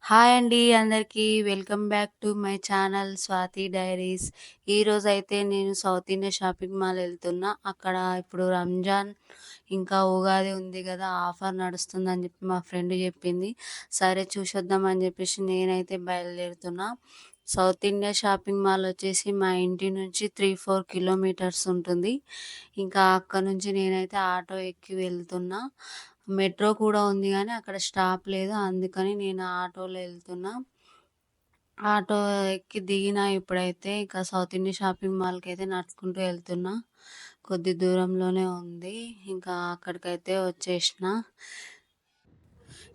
Hi అండి అందరికీ. Welcome back to my channel Swathi diaries. ఈరోజైతే నేను సౌత్ ఇండియా షాపింగ్ మాల్ ఎళ్తున్నా. అక్కడ ఇప్పుడు రంజాన్ ఇంకా ఉగాది ఉంది గదా! ఆఫర్ నడుస్తుందని జెప్పి మా ఫ్రెండ్ జెప్పింది. సరే చూసొద్దాం అని జెప్పేసి నేనైతే బయలుదేరుతున్నా. సౌత్ ఇండియా షాపింగ్ మాల్ వచ్చేసి మా ఇంటి నుంచి 3, 4 కిలోమీటర్స్ ఉంటుంది. ఇంకా అక్కడి నుంచి నేనైతే ఆటో ఎక్కి వెళ్తున్నా. మెట్రో కూడా ఉంది గానీ అక్కడ స్టాప్ లేదు. అందుకని నేను ఆటోలో ఎళ్తున్నా. ఆటో ఎక్కి దిగినా ఇప్పుడైతే ఇక సౌత్ ఇండియా షాపింగ్ మాల్‌కైతే నడుచుకుంటూ ఎళ్తున్నా. కొద్ది దూరంలోనే ఉంది. ఇంకా అక్కడికైతే వచ్చేసిన.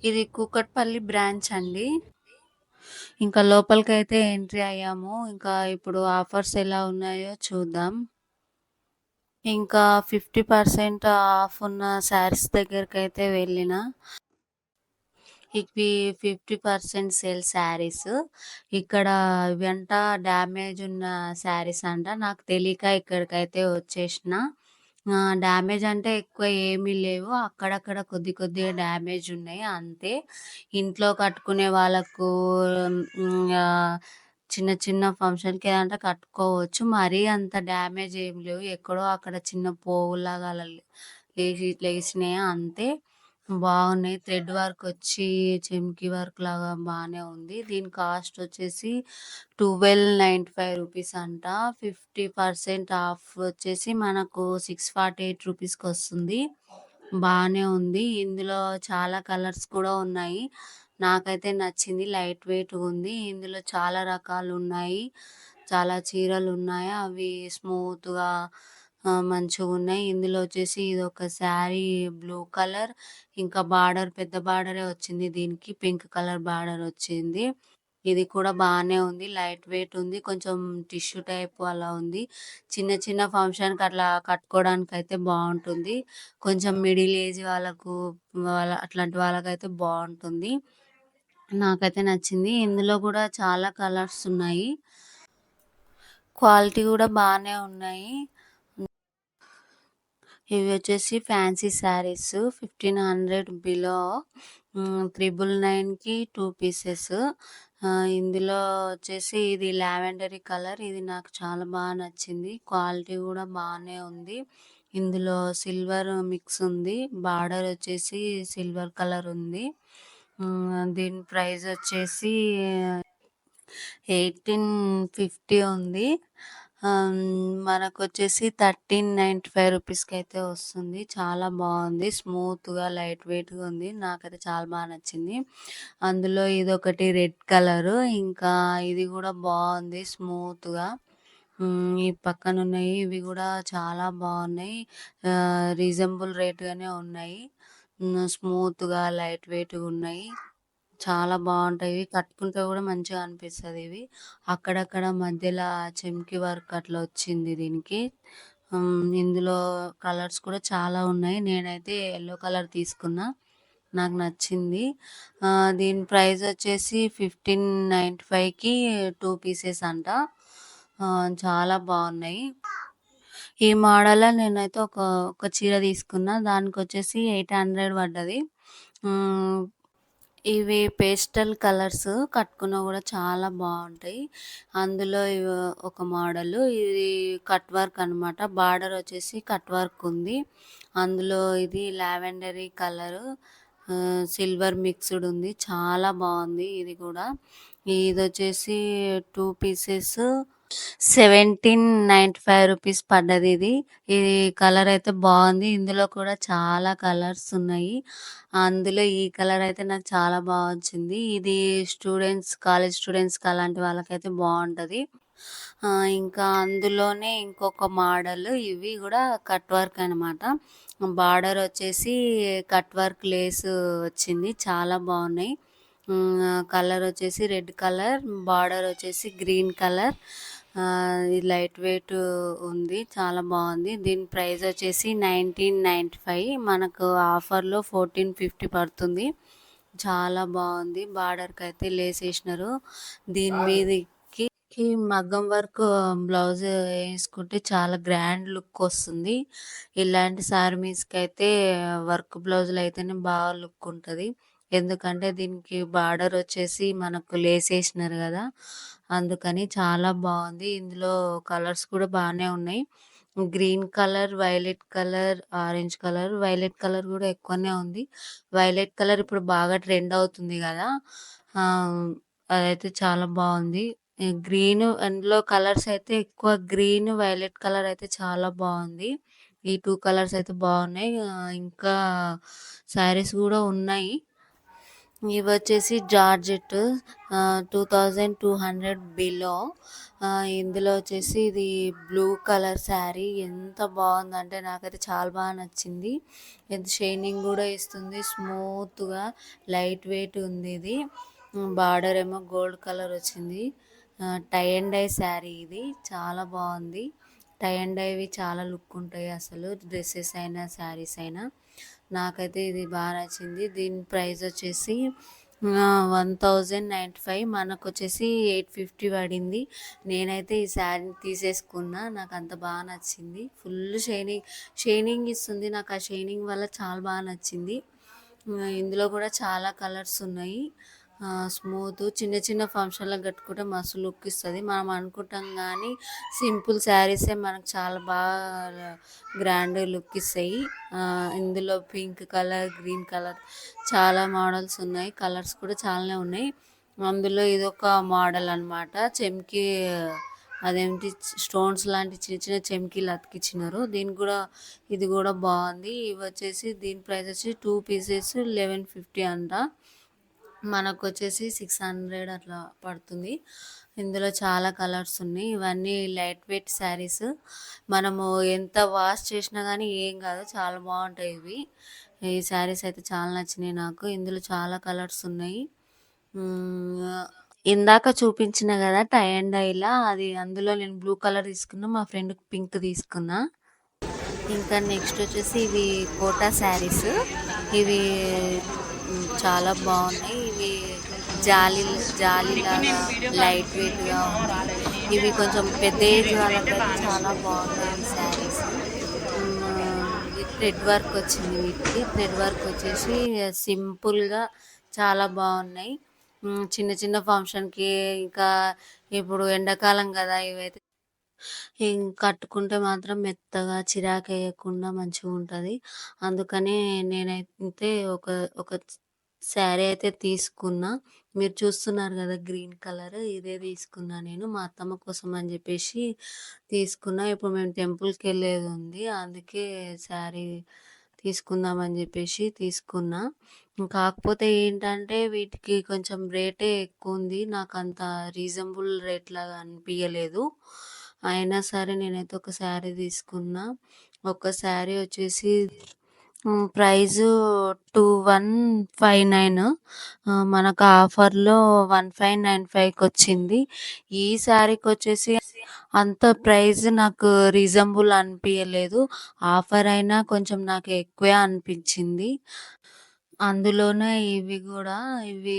ఇది కూకట్పల్లి బ్రాంచ్ అండి. ఇంకా లోపలికైతే ఎంట్రీ అయ్యాము. ఇంకా ఇప్పుడు ఆఫర్స్ ఎలా ఉన్నాయో చూద్దాం. ఇంకా 50% ఆఫ్ ఉన్న శారీస్ దగ్గరకైతే వెళ్ళిన. ఇవి 50% సేల్ శారీస్. ఇక్కడ ఇవంట డ్యామేజ్ ఉన్న శారీస్ అంట. నాకు తెలీక ఇక్కడికైతే వచ్చేసిన. డ్యామేజ్ అంటే ఎక్కువ ఏమీ లేవు. అక్కడక్కడ కొద్ది కొద్దిగా డ్యామేజ్ ఉన్నాయి అంతే. ఇంట్లో కట్టుకునే వాళ్ళకు చిన్న చిన్న ఫంక్షన్‌కి ఏదంటే కట్టుకోవచ్చు. మరీ అంత డ్యామేజ్ ఏమి లేవు. ఎక్కడో అక్కడ చిన్న పోగుల్లాగా అలా లెగిసినాయి అంతే. బాగున్నాయి. థ్రెడ్ వర్క్ వచ్చి చెమ్కీ వర్క్ లాగా బానే ఉంది. దీని కాస్ట్ వచ్చేసి రూ. 1295 అంట. 50% ఆఫ్ వచ్చేసి మనకు రూ. 648 వస్తుంది. బానే ఉంది. ఇందులో చాలా కలర్స్ కూడా ఉన్నాయి. నాకైతే నచ్చింది. లైట్ వెయిట్ ఉంది. ఇందులో చాలా రకాలు ఉన్నాయి. చాలా చీరలు ఉన్నాయి. అవి స్మూత్‌గా మంచిగున్నాయి. ఇందులో వచ్చేసి ఇదొక శారీ బ్లూ కలర్, ఇంకా బార్డర్ పెద్ద బార్డరే వచ్చింది దీనికి. పింక్ కలర్ బార్డర్ వచ్చింది. ఇది కూడా బానే ఉంది. లైట్ వెయిట్ ఉంది. కొంచెం టిష్యూ టైప్ అలా ఉంది. చిన్న చిన్న ఫంక్షన్‌కి అట్లా కట్టుకోవడానికైతే బావుంటుంది. కొంచెం మిడిల్ ఏజ్ అట్లాంటి వాళ్ళకైతే బావుంటుంది. నాకైతే నచ్చింది. ఇందులో కూడా చాలా కలర్స్ ఉన్నాయి. క్వాలిటీ కూడా బానే ఉన్నాయి. ఇవి వచ్చేసి ఫ్యాన్సీ శారీస్ 1500 బిలో. 999కి 2 పీసెస్. ఇందులో వచ్చేసి ఇది లావెండరీ కలర్. ఇది నాకు చాలా బాగా నచ్చింది. క్వాలిటీ కూడా బాగానే ఉంది. ఇందులో సిల్వర్ మిక్స్ ఉంది. బార్డర్ వచ్చేసి సిల్వర్ కలర్ ఉంది. దీని ప్రైస్ వచ్చేసి 1850 ఉంది. మనకొచ్చేసి 1395 రూపీస్‌కైతే వస్తుంది. చాలా బాగుంది. స్మూత్‌గా, లైట్ వెయిట్‌గా ఉంది. నాకైతే చాలా బాగా నచ్చింది. అందులో ఇదొకటి రెడ్ కలరు. ఇంకా ఇది కూడా బాగుంది స్మూత్‌గా. ఈ పక్కనున్నయి ఇవి కూడా చాలా బాగున్నాయి. రీజనబుల్ రేట్‌గానే ఉన్నాయి. స్మూత్‌గా, లైట్ వెయిట్‌గా ఉన్నాయి. చాలా బావుంటాయి. ఇవి కట్టుకుంటే గూడా మంచిగా అనిపిస్తది ఇవి. అక్కడక్కడ మధ్యలా చెమ్కీ వర్క్ అట్లా వచ్చింది దీనికి. ఇందులో కలర్స్ కూడా చాలా ఉన్నాయి. నేనైతే యెల్లో కలర్ తీసుకున్నా. నాకు నచ్చింది. దీని ప్రైస్ వచ్చేసి 1595కి 2 పీసెస్ అంట. చాలా బావున్నాయి. ఈ మోడల్‌లో నేనైతే ఒక చీర తీసుకున్నా. దానికొచ్చేసి 800 పడ్డది. హ్మ్. ఇవి పేస్టల్ కలర్స్ కట్టుకున్నా గూడా చాలా బావుంటాయి. అందులో ఒక మోడలు. ఇది కట్ వర్క్ అనమాట. బార్డర్ వచ్చేసి కట్ వర్క్ ఉంది. అందులో ఇది లావెండరీ కలరు, సిల్వర్ మిక్స్‌డ్ ఉంది. చాలా బావుంది ఇది గూడా. ఇదొచ్చేసి 2 పీసెస్ 1795 రూపీస్ పడ్డదిది. ఇది కలర్ అయితే బావుంది. ఇందులో కూడా చాలా కలర్స్ ఉన్నాయి. అందులో ఈ కలర్ అయితే నాకు చాలా వచ్చింది. ఇది కాలేజ్ స్టూడెంట్స్‌కి అలాంటి వాళ్ళకైతే బావుంటది. ఇంకా అందులోనే ఇంకొక మోడల్ ఇవి గూడా కట్ వర్క్ అనమాట. బార్డర్ వచ్చేసి కట్ వర్క్ లేస్ వచ్చింది. చాలా బావున్నాయి. కలర్ వచ్చేసి రెడ్ కలర్, బార్డర్ వచ్చేసి గ్రీన్ కలర్. ఇది లైట్ వెయిట్ ఉంది. చాలా బావుంది. దీని ప్రైస్ వచ్చేసి 1995. మనకు ఆఫర్‌లో 1450 పడుతుంది. చాలా బావుంది. బార్డర్‌కైతే లేసేసినారు. దీని మీదకి మగ్గం వర్క్ బ్లౌజ్ ఏసుకుంటే చాలా గ్రాండ్ లుక్ వస్తుంది. ఇలాంటి శారీ మీదకైతే వర్క్ బ్లౌజులు అయితేనే బాగా లుక్ ఉంటది. ఎందుకంటే దీనికి బార్డర్ వచ్చేసి మనకు లేసేసినారు కదా! అందుకని చాలా బాగుంది. ఇందులో కలర్స్ కూడా బానే ఉన్నాయి. Green colour, violet colour, orange colour, violet colour కూడా ఎక్కువనే ఉంది. వైలెట్ కలర్ ఇప్పుడు బాగా ట్రెండ్ అవుతుంది కదా! అదైతే చాలా బాగుంది. గ్రీన్ అందులో కలర్స్ అయితే ఎక్కువ గ్రీన్, వైలెట్ కలర్ అయితే చాలా బాగుంది. ఈ 2 కలర్స్ అయితే బాగున్నాయి. ఇంకా శారీస్ కూడా ఉన్నాయి. ఇవొచ్చేసి జార్జెట్ 2200 బిలో. ఇందులో వచ్చేసి ఇది బ్లూ కలర్ శారీ ఎంత బాగుందంటే నాకైతే చాలా బాగా నచ్చింది. ఎంత షైనింగ్ కూడా ఇస్తుంది, స్మూత్గా లైట్ వెయిట్ ఉంది. ఇది బార్డర్ ఏమో గోల్డ్ కలర్ వచ్చింది. టై అండ్ డై శారీ ఇది చాలా బాగుంది. టై అండ్ డైవి చాలా లుక్ ఉంటాయి అసలు, డ్రెస్సెస్ అయినా శారీస్ అయినా. నాకైతే ఇది బాగా నచ్చింది. దీని ప్రైస్ వచ్చేసి 1095, మనకు వచ్చేసి 850 పడింది. నేనైతే ఈ శారీ తీసేసుకున్నా, నాకు అంత బాగా నచ్చింది. ఫుల్ షైనింగ్ షైనింగ్ ఇస్తుంది, నాకు ఆ షైనింగ్ వల్ల చాలా బాగా నచ్చింది. ఇందులో కూడా చాలా కలర్స్ ఉన్నాయి. స్మూత్ చిన్న చిన్న ఫంక్షన్లకు కట్టుకుంటే మస్తు లుక్ ఇస్తుంది. మనం అనుకుంటాం కానీ సింపుల్ శారీసే మనకు చాలా బాగా గ్రాండ్ లుక్ ఇస్తాయి. ఇందులో పింక్ కలర్, గ్రీన్ కలర్ చాలా మోడల్స్ ఉన్నాయి. కలర్స్ కూడా చాలానే ఉన్నాయి. అందులో ఇదొక మోడల్ అనమాట. చెమ్కి అదేంటి స్టోన్స్ లాంటి చిన్న చిన్న చెమ్కీలు అతికిచ్చినారు. దీనికి కూడా ఇది కూడా బాగుంది. ఇవి వచ్చేసి దీని ప్రైస్ వచ్చి 2 పీసెస్ 1150 అంట. మనకు వచ్చేసి 600 అట్లా పడుతుంది. ఇందులో చాలా కలర్స్ ఉన్నాయి. ఇవన్నీ లైట్ వెయిట్ శారీస్. మనము ఎంత వాష్ చేసినా కానీ ఏం కాదు, చాలా బాగుంటాయి ఇవి. ఈ శారీస్ అయితే చాలా నచ్చినాయి నాకు. ఇందులో చాలా కలర్స్ ఉన్నాయి. ఇందాక చూపించిన కదా టై అండ్ డైలా, అది అందులో నేను బ్లూ కలర్ తీసుకున్నా, మా ఫ్రెండ్కి పింక్ తీసుకున్నా. ఇంకా నెక్స్ట్ వచ్చేసి ఇవి కోటా శారీస్. ఇవి చాలా బాగున్నాయి. ఇవి జాలీలాగా లైట్ వెయిట్గా ఉన్నాయి. ఇవి కొంచెం పెద్ద ఏజ్ వాళ్ళకైతే చాలా బాగున్నాయి ఈ శారీస్. థ్రెడ్ వర్క్ వచ్చింది. వీటికి థ్రెడ్ వర్క్ వచ్చేసి సింపుల్గా చాలా బాగున్నాయి. చిన్న చిన్న ఫంక్షన్కి, ఇంకా ఇప్పుడు ఎండాకాలం కదా, ఇవైతే కట్టుకుంటే మాత్రం మెత్తగా చిరాకేయకుండా మంచిగా ఉంటుంది. అందుకనే నేనైతే ఒక ఒక శారీ అయితే తీసుకున్నా. మీరు చూస్తున్నారు కదా గ్రీన్ కలర్, ఇదే తీసుకున్నా నేను మా అత్తమ్మ కోసం అని చెప్పేసి తీసుకున్నా. ఇప్పుడు మేము టెంపుల్కి వెళ్ళేది ఉంది, అందుకే శారీ తీసుకుందామని చెప్పేసి తీసుకున్నా. కాకపోతే ఏంటంటే వీటికి కొంచెం రేటే ఎక్కువ ఉంది. నాకు అంత రీజనబుల్ రేట్ లాగా అనిపించలేదు. అయినా సరే నేనైతే ఒక శారీ తీసుకున్నా. ఒక శారీ వచ్చేసి ప్రైజు 2159. మనకు ఆఫర్లో 1595కి వచ్చింది. ఈ శారీకి వచ్చేసి అంత ప్రైస్ నాకు రీజనబుల్ అనిపించలేదు. ఆఫర్ అయినా కొంచెం నాకు ఎక్కువే అనిపించింది. అందులోనే ఇవి కూడా ఇవి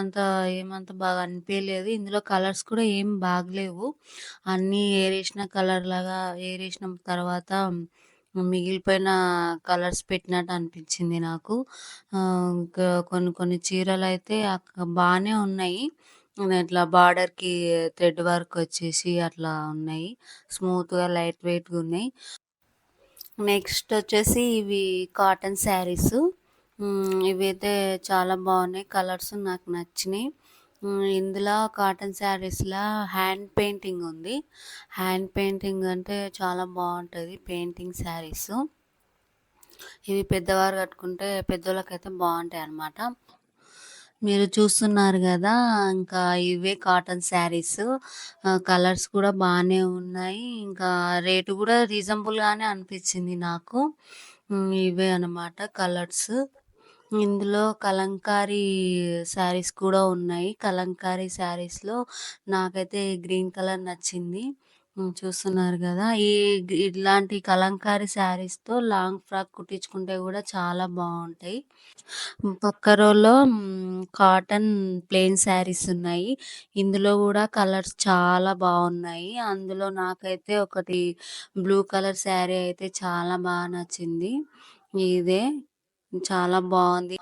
అంత ఏమంత బాగా అనిపించలేదు. ఇందులో కలర్స్ కూడా ఏం బాగలేవు. అన్నీ ఏరేసిన కలర్ లాగా ఏరేసిన తర్వాత మిగిలిపోయిన కలర్స్ పెట్టినట్టు అనిపించింది నాకు. ఇంకా కొన్ని కొన్ని చీరలు అయితే బాగానే ఉన్నాయి. ఇట్లా బార్డర్కి థ్రెడ్ వర్క్ వచ్చేసి అట్లా ఉన్నాయి. స్మూత్గా లైట్ వెయిట్గా ఉన్నాయి. నెక్స్ట్ వచ్చేసి ఇవి కాటన్ శారీస్. ఇవైతే చాలా బాగున్నాయి. కలర్స్ నాకు నచ్చినాయి. ఇందులో కాటన్ శారీస్లో హ్యాండ్ పెయింటింగ్ ఉంది. హ్యాండ్ పెయింటింగ్ అంటే చాలా బాగుంటుంది పెయింటింగ్ శారీస్. ఇవి పెద్దవారు కట్టుకుంటే పెద్దోళ్ళకైతే బాగుంటాయి అన్నమాట. మీరు చూస్తున్నారు కదా, ఇంకా ఇవే కాటన్ శారీస్. కలర్స్ కూడా బాగానే ఉన్నాయి. ఇంకా రేటు కూడా రీజనబుల్గానే అనిపించింది నాకు. ఇవే అన్నమాట కలర్స్. ఇందులో కలంకారీ శారీస్ కూడా ఉన్నాయి. కలంకారీ శారీస్లో నాకైతే గ్రీన్ కలర్ నచ్చింది. చూస్తున్నారు కదా, ఇలాంటి కలంకారీ శారీస్తో లాంగ్ ఫ్రాక్ కుట్టించుకుంటే కూడా చాలా బాగుంటాయి. పక్క రోలో కాటన్ ప్లెయిన్ శారీస్ ఉన్నాయి. ఇందులో కూడా కలర్స్ చాలా బాగున్నాయి. అందులో నాకైతే ఒకటి బ్లూ కలర్ శారీ అయితే చాలా బాగా నచ్చింది. ఇదే చాలా బాగుంది.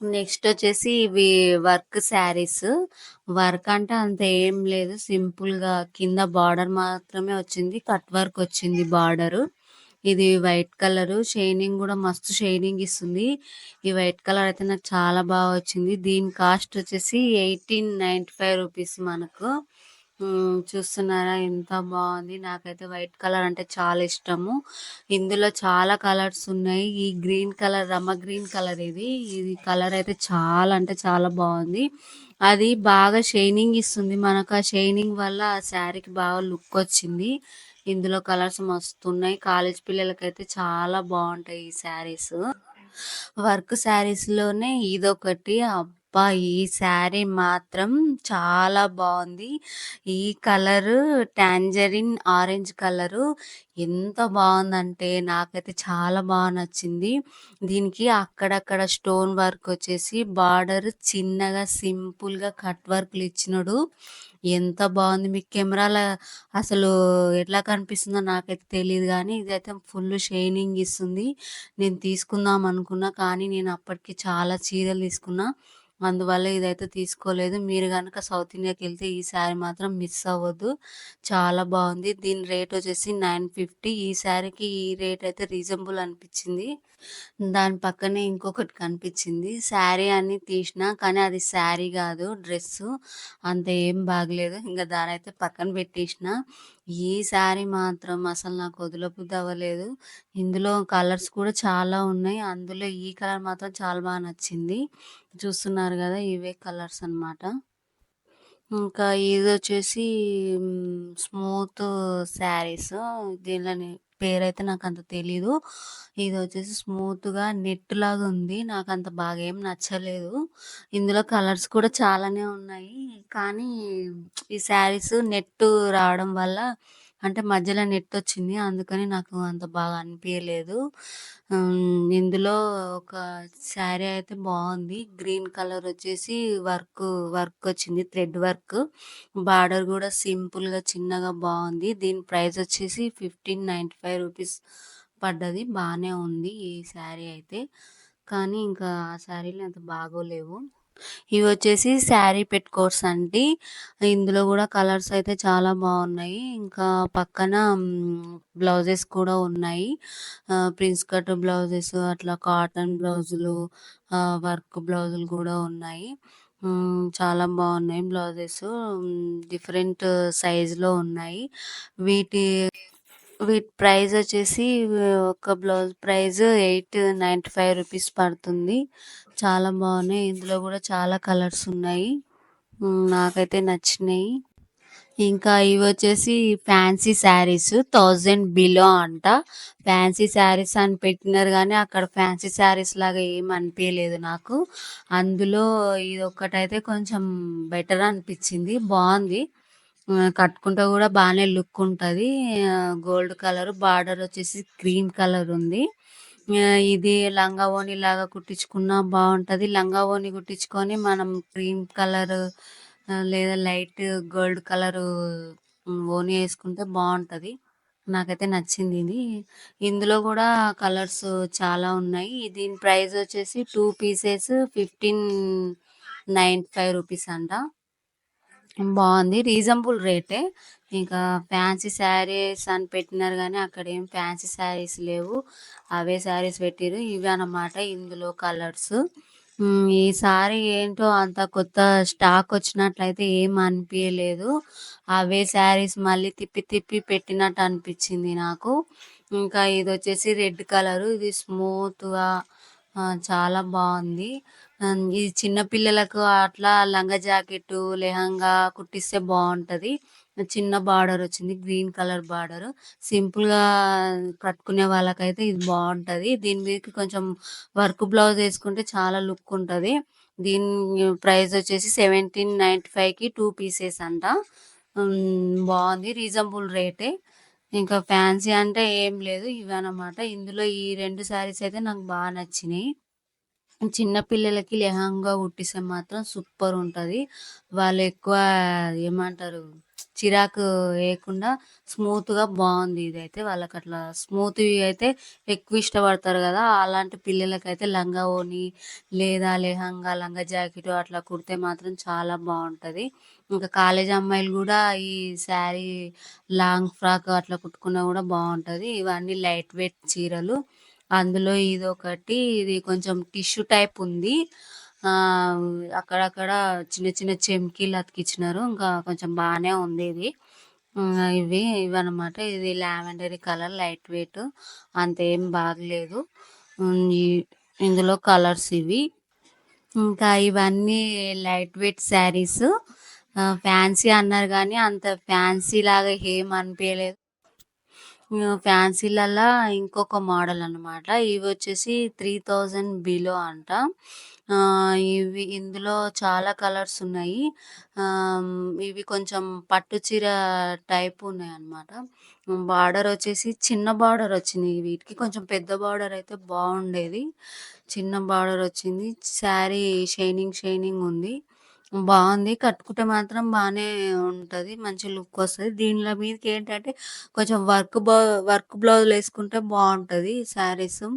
నెక్స్ట్ వచ్చేసి ఇవి వర్క్ శారీస్. వర్క్ అంటే అంత ఏం లేదు. సింపుల్‌గా కింద బార్డర్ మాత్రమే వచ్చింది. కట్ వర్క్ వచ్చింది బార్డరు. ఇది వైట్ కలరు. షైనింగ్ గూడా మస్తు షైనింగ్ ఇస్తుంది. ఈ వైట్ కలర్ అయితే నాకు చాలా బాగా వచ్చింది. దీని కాస్ట్ వచ్చేసి రూ. 1895 మనకు. చూస్తున్నారా ఎంత బాగుంది. నాకైతే వైట్ కలర్ అంటే చాలా ఇష్టము. ఇందులో చాలా కలర్స్ ఉన్నాయి. ఈ green colour Rama green colour ఇది. ఇది కలర్ అయితే చాలా అంటే చాలా బాగుంది. అది బాగా షైనింగ్ ఇస్తుంది మనకు. ఆ షైనింగ్ వల్ల ఆ శారీకి బాగా లుక్ వచ్చింది. ఇందులో కలర్స్ మస్తున్నాయి. కాలేజ్ పిల్లలకైతే చాలా బాగుంటాయి ఈ శారీస్. వర్క్ శారీస్‌లోనే ఇదొకటి. అబ్బా! ఈ శారీ మాత్రం చాలా బావుంది. ఈ కలరు టాంజరిన్ ఆరెంజ్ కలరు ఎంత బావుందంటే నాకైతే చాలా నచ్చింది. దీనికి అక్కడక్కడ స్టోన్ వర్క్ వచ్చేసి బార్డర్ చిన్నగా సింపుల్‌గా కట్ వర్క్‌లు ఇచ్చినడు. ఎంత బావుంది. మీకు కెమెరాలో అసలు ఎట్లా కనిపిస్తుందో నాకైతే తెలీదు గానీ, ఇదైతే ఫుల్ షైనింగ్ ఇస్తుంది. నేను తీసుకుందాం అనుకున్నా. కానీ నేను అప్పటికి చాలా చీరలు తీసుకున్నా. అందువల్ల ఇదైతే తీసుకోలేదు. మీరు గనక సౌత్ ఇండియాకెళ్తే ఈ శారీ మాత్రం మిస్ అవ్వద్దు. చాలా బావుంది. దీని రేట్ వచ్చేసి 950. ఈ శారీకి ఈ రేట్ అయితే రీజనబుల్ అనిపిచ్చింది. దాని పక్కనే ఇంకొకటి కనిపిచ్చింది. శారీ అని తీసినా కానీ అది శారీ గాదు డ్రెస్సు. అంత ఏం బాగలేదు. ఇంక దాన్నయితే పక్కన పెట్టేసిన. ఈ శారీ మాత్రం అసలు నాకు వదలబుద్ధి అవ్వలేదు. ఇందులో కలర్స్ కూడా చాలా ఉన్నాయి. అందులో ఈ కలర్ మాత్రం చాలా నచ్చింది. చూస్తున్నారు గదా! ఇవే కలర్స్ అన్నమాట. ఇంకా ఇదొచ్చేసి స్మూత్ శారీస్. దీనిలోని పేరైతే నాకంత తెలీదు. ఇదొచ్చేసి స్మూత్‌గా నెట్ లాగా ఉంది. నాకంత బాగా ఏం నచ్చలేదు. ఇందులో కలర్స్ కూడా చాలానే ఉన్నాయి. కానీ ఈ శారీస్ నెట్టు రావడం వల్ల అంటే మధ్యలో నెట్టొచ్చింది. అందుకని నాకు అంత బాగా అనిపియలేదు. ఇందులో ఒక శారీ అయితే బావుంది. గ్రీన్ కలర్ వచ్చేసి వర్కొచ్చింది. Thread work. బార్డర్ గూడా సింపుల్‌గా చిన్నగా బావుంది. దీని ప్రైస్ వచ్చేసి రూ. 1595 పడ్డది. బానే ఉంది ఈ శారీ అయితే. కానీ ఇంకా ఆ శారీలు అంత బాగోలేవు. ఇవొచ్చేసి శారీ పెట్టుకోట్స్ అండి. ఇందులో గూడా కలర్స్ అయితే చాలా బావున్నాయి. ఇంకా పక్కన బ్లౌజెస్ కూడా ఉన్నాయి. ప్రిన్స్ కట్ బ్లౌజెస్ అట్లా కాటన్ బ్లౌజులు, వర్క్ బ్లౌజులు గూడా ఉన్నాయి. చాలా బావున్నాయి బ్లౌజెస్. డిఫరెంట్ సైజ్‌లో ఉన్నాయి. వీటి వీటి ప్రైస్ వచ్చేసి ఒక బ్లౌజ్ ప్రైస్ రూ. 895 పడుతుంది. చాలా బావున్నాయి. ఇందులో గూడా చాలా కలర్స్ ఉన్నాయి. నాకైతే నచ్చినాయి. ఇంకా ఇవొచ్చేసి ఫ్యాన్సీ శారీస్ 1000 బిలో అంట. ఫ్యాన్సీ శారీస్ అని పెట్టినారు గానీ, అక్కడ ఫ్యాన్సీ శారీస్ లాగా ఏమి అనిపియలేదు నాకు. అందులో ఇదొక్కటైతే కొంచెం బెటర్ అనిపిచ్చింది. బావుంది. కట్టుకుంటే గూడా బానే లుక్ ఉంటది. గోల్డ్ కలర్ బార్డర్ వచ్చేసి క్రీమ్ కలర్ ఉంది. ఇది లంగా ఓణిలాగా కుట్టించుకున్నా బావుంటది. లంగా ఓణి కుట్టించుకొని మనం క్రీమ్ కలర్ లేదా లైట్ గోల్డ్ కలరు ఓణి యేసుకుంటే బావుంటది. నాకైతే నచ్చిందిది. ఇందులో గూడా కలర్స్ చాలా ఉన్నాయి. దీని ప్రైస్ వచ్చేసి 2 పీసెస్ రూ. 1595 అంట. బావుంది. రీజనబుల్ రేటే. ఇంకా ఫ్యాన్సీ శారీస్ అని పెట్టినారు గానీ, అక్కడేం ఫ్యాన్సీ శారీస్ లేవు. అవే శారీస్ పెట్టిర్రు. ఇవే అన్నమాట ఇందులో కలర్స్. ఈసారి ఏంటో అంత కొత్త స్టాక్ వచ్చినట్లయితే ఏం అనిపియలేదు. అవే శారీస్ మళ్ళీ తిప్పి తిప్పి పెట్టినట్టు అనిపిచ్చింది నాకు. ఇంకా ఇదొచ్చేసి రెడ్ కలరు. ఇది స్మూత్‌గా చాలా బావుంది. ఇది చిన్న పిల్లలకు అట్లా లంగా జాకెట్టు, లెహంగా కుట్టిస్తే బావుంటది. చిన్న బార్డర్ వచ్చింది. Green colour border. సింపుల్‌గా కట్టుకునే వాళ్ళకైతే ఇది బావుంటది. దీని మీదకి కొంచెం వర్క్ బ్లౌజ్ యేసుకుంటే చాలా లుక్ ఉంటది. దీని ప్రైస్ వచ్చేసి 1795కి 2 పీసెస్ అంట. బావుంది. రీజనబుల్ రేటే. ఇంకా ఫ్యాన్సీ అంటే ఏం లేదు. ఇవన్నమాట. ఇందులో ఈ 2 శారీస్ అయితే నాకు నచ్చినియి. చిన్న పిల్లలకి లెహంగా కుట్టిస్తే మాత్రం సూపర్ ఉంటది. వాళ్ళు ఎక్కువ ఏమంటారు చిరాకు వేయకుండా స్మూత్‌గా బావుంది ఇదైతే. వాళ్ళకట్లా స్మూత్‌వి అయితే ఎక్కువ ఇష్టపడతారు గదా! అలాంటి పిల్లలకైతే లంగా ఓణి లేదా లెహంగా, లంగా జాకెట్ అట్లా కుడితే మాత్రం చాలా బావుంటది. ఇంకా కాలేజీ అమ్మాయిలు గూడా ఈ శారీ లాంగ్ ఫ్రాక్ అట్లా కుట్టుకున్నా గూడా బావుంటది. ఇవన్నీ లైట్ వెయిట్ చీరలు. అందులో ఇదొకటి, ఇది కొంచెం టిష్యూ టైప్ ఉంది. ఆహ్, అక్కడక్కడ చిన్న చిన్న చెమ్కీలు అతికిచ్చినారు. ఇంకా కొంచెం బానే ఉంది ఇది. ఇవన్నమాట. ఇది లావెండరీ కలర్ లైట్ వెయిట్. అంతేం బాగలేదు. హ్మ్. ఇందులో కలర్స్ ఇవి. ఇంకా ఇవన్నీ లైట్ వెయిట్ శారీస్. ఫ్యాన్సీ అన్నారు గానీ అంత ఫ్యాన్సీ లాగా ఏం అనిపియలేదు. ఫ్యాన్సీలల్ల ఇంకొక మోడల్ అన్నమాట. ఇవొచ్చేసి 3000 బిలో అంట. ఇందులో చాలా కలర్స్ ఉన్నాయి. ఇవి కొంచెం పట్టు చీర టైప్ ఉన్నాయన్నమాట. బార్డర్ వచ్చేసి చిన్న బార్డర్ వచ్చింది వీటికి. కొంచెం పెద్ద బార్డర్ అయితే బావుండేది. చిన్న బార్డర్ వచ్చింది. శారీ షైనింగ్ షైనింగ్ ఉంది. బావుంది. కట్టుకుంటే మాత్రం బానే ఉంటది. మంచి లుకొస్తది. దీనిలో మీదకేంటంటే కొంచెం వర్క్ బ్లౌజులేసుకుంటే బావుంటది శారీసు.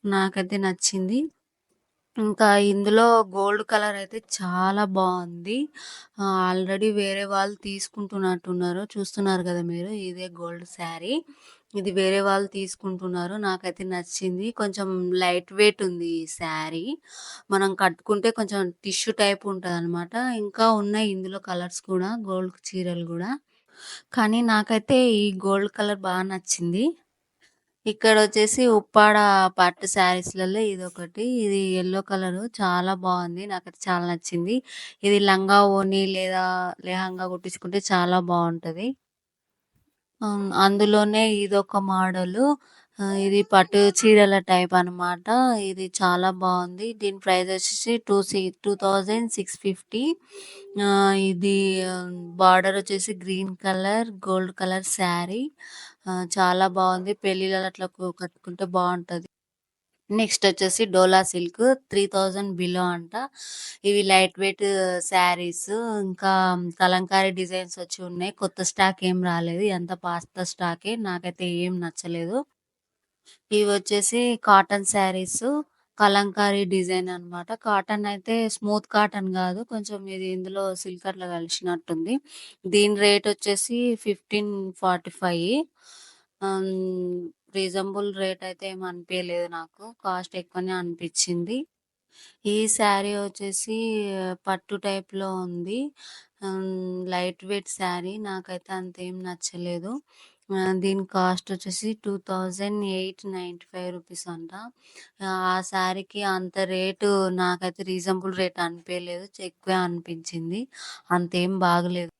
నాకైతే నచ్చింది. ఇంకా ఇందులో గోల్డ్ కలర్ అయితే చాలా బావుంది. ఆల్రెడీ వేరే వాళ్ళు తీసుకుంటున్నట్టున్నారు. చూస్తున్నారు గదా మీరు. ఇదే గోల్డ్ శారీ. ఇది వేరే వాళ్ళు తీసుకుంటున్నారు. నాకైతే నచ్చింది. కొంచెం లైట్ వెయిట్ ఉంది ఈ శారీ. మనం కట్టుకుంటే కొంచెం టిష్యూ టైప్ ఉంటదనమాట. ఇంకా ఉన్నాయి ఇందులో కలర్స్ కూడా గోల్డ్ చీరలు గూడా. కానీ నాకైతే ఈ గోల్డ్ కలర్ నచ్చింది. ఇక్కడొచ్చేసి ఉప్పాడ పట్టు శారీస్‌లలో ఇదొకటి. ఇది యెల్లో కలరు చాలా బావుంది. నాకైతే చాలా నచ్చింది. ఇది లంగా ఓణి లేదా లెహంగా కుట్టించుకుంటే చాలా బావుంటది. అందులోనే ఇదొక మోడలు. ఇది పట్టు చీరల టైప్ అనమాట. ఇది చాలా బావుంది. దీని ప్రైస్ వచ్చేసి 2650. ఇది బార్డర్ వచ్చేసి green colour, gold colour sari. చాలా బావుంది. పెళ్ళిళ్ళలో అట్లా కట్టుకుంటే బావుంటది. నెక్స్ట్ వచ్చేసి డోలా సిల్క్ 3000 బిలో అంట. ఇవి లైట్ వెయిట్ శారీస్. ఇంకా కలంకారీ డిజైన్స్ వచ్చి ఉన్నాయి. కొత్త స్టాక్ ఏం రాలేదు. ఇదంతా పాత స్టాకే. నాకైతే ఏం నచ్చలేదు. ఇవొచ్చేసి కాటన్ శారీస్. కలంకారీ డిజైన్ అన్నమాట. కాటన్ అయితే స్మూత్ కాటన్ గాదు. కొంచెం ఇది ఇందులో సిల్క్ అట్లా కలిసినట్టుంది. దీని రేట్ వచ్చేసి 1545. హ్మ్. రీజనబుల్ రేట్ అయితే ఏమి అనిపియలేదు నాకు. కాస్ట్ ఎక్కువనే అనిపిచ్చింది. ఈ శారీ వచ్చేసి పట్టు టైప్‌లో ఉంది. Light weight sari. నాకైతే అంతేం నచ్చలేదు. దీని కాస్ట్ వచ్చేసి 2895 రూపీస్ అంట. ఆ శారీకి అంత రేటు నాకైతే రీజనబుల్ రేట్ అనిపియలేదు. ఎక్కువే అనిపించింది. అంతేం బాగలేదు.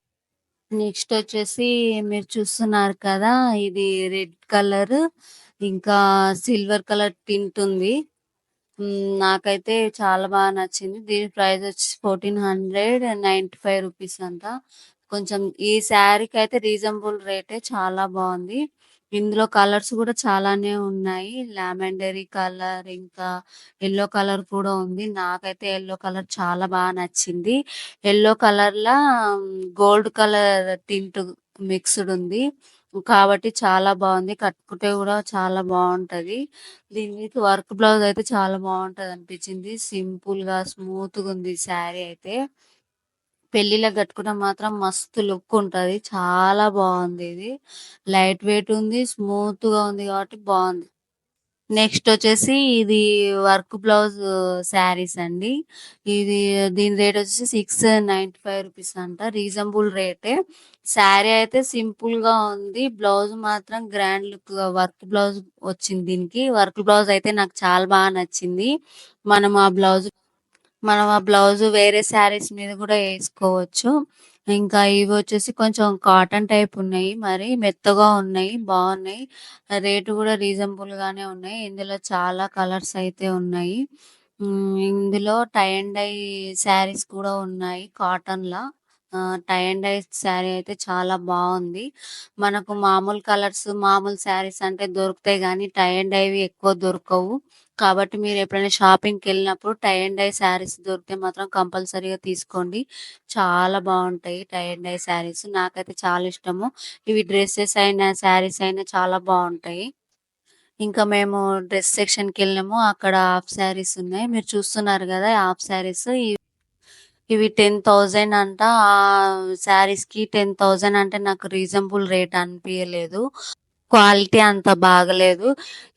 నెక్స్ట్ వచ్చేసి మీరు చూస్తున్నారు కదా! ఇది రెడ్ కలర్ ఇంకా సిల్వర్ కలర్ టింట్ ఉంది. నాకైతే చాలా నచ్చింది. దీని ప్రైస్ వచ్చి 1495 రూపీస్ అంట. కొంచెం ఈ శారీకైతే రీజనబుల్ రేటే చాలా బావుంది. ఇందులో కలర్స్ గూడా చాలానే ఉన్నాయి. లావెండరీ కలర్, ఇంకా యెల్లో కలర్ కూడా ఉంది. నాకైతే యెల్లో కలర్ చాలా నచ్చింది. యెల్లో కలర్‌లా గోల్డ్ కలర్ టింట్ మిక్స్‌డ్ ఉంది. కాబట్టి చాలా బావుంది. కట్టుకుంటే గూడా చాలా బావుంటది. దీని మీద వర్క్ బ్లౌజ్ అయితే చాలా బావుంటదనిపించింది. సింపుల్‌గా, స్మూత్‌గుంది శారీ అయితే. పెళ్ళిళ్ళకి కట్టుకుంటే మాత్రం మస్తు లుక్ ఉంటది. చాలా బావుంది ఇది. లైట్ వెయిట్ ఉంది. స్మూత్‌గా ఉంది కాబట్టి బావుంది. నెక్స్ట్ వచ్చేసి ఇది వర్క్ బ్లౌజ్ శారీస్ అండి. ఇది దీని రేట్ వచ్చేసి 695 రూపీస్ అంట. రీజనబుల్ రేటే. శారీ అయితే సింపుల్‌గా ఉంది. బ్లౌజ్ మాత్రం గ్రాండ్ లుక్‌గా వర్క్ బ్లౌజ్ వచ్చింది దీనికి. వర్క్ బ్లౌజ్ అయితే నాకు చాలా నచ్చింది. మనం ఆ బ్లౌజ్ మనం ఆ బ్లౌజ్ వేరే శారీస్ మీద గూడా యేసుకోవచ్చు. ఇంకా ఇవొచ్చేసి కొంచెం కాటన్ టైప్ ఉన్నాయి. మరి మెత్తగా ఉన్నాయి. బావున్నాయి. రేట్ గూడా రీజనబుల్‌గానే ఉన్నాయి. ఇందులో చాలా కలర్స్ అయితే ఉన్నాయి. ఇందులో టై అండ్ డై శారీస్ కూడా ఉన్నాయి కాటన్‌లా. టై అండ్ డై శారీ అయితే చాలా బావుంది. మనకు మామూలు కలర్స్, మామూలు శారీస్ అంటే దొరుకుతాయి గానీ, టై అండ్ డైవి ఎక్కువ దొరకవు. కాబట్టి మీరెప్పుడైనా షాపింగ్‌కెళ్ళినప్పుడు టై అండ్ డై శారీస్ దొరికితే మాత్రం కంపల్సరీగా తీసుకోండి. చాలా బావుంటాయి టై అండ్ డై శారీస్. నాకైతే చాలా ఇష్టము. ఇవి డ్రెసెస్ అయినా, శారీస్ అయినా చాలా బావుంటాయి. ఇంకా మేము డ్రెస్ సెక్షన్‌కెళ్ళాము. అక్కడ హాఫ్ శారీస్ ఉన్నాయి. మీరు చూస్తున్నారు గదా! హాఫ్ శారీస్. ఇవి 10,000 అంట. శారీస్‌కి 10,000 అంటే నాకు రీజనబుల్ రేట్ అనిపియలేదు. క్వాలిటీ అంత బాగలేదు.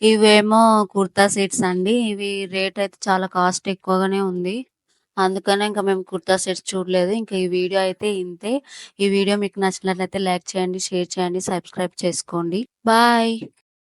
ఇవేమో కుర్తా సెట్స్ అండి. ఇవి రేట్ అయితే చాలా కాస్ట్ ఎక్కువగానే ఉంది. అందుకనే ఇంక మేము కుర్తా సెట్స్ చూడలేదు. ఇంక ఈ వీడియో అయితే ఇంతే. ఈ వీడియో మీకు నచ్చినట్లయితే లైక్ చేయండి, షేర్ చేయండి, సబ్స్క్రైబ్ చేసుకోండి. బాయ్.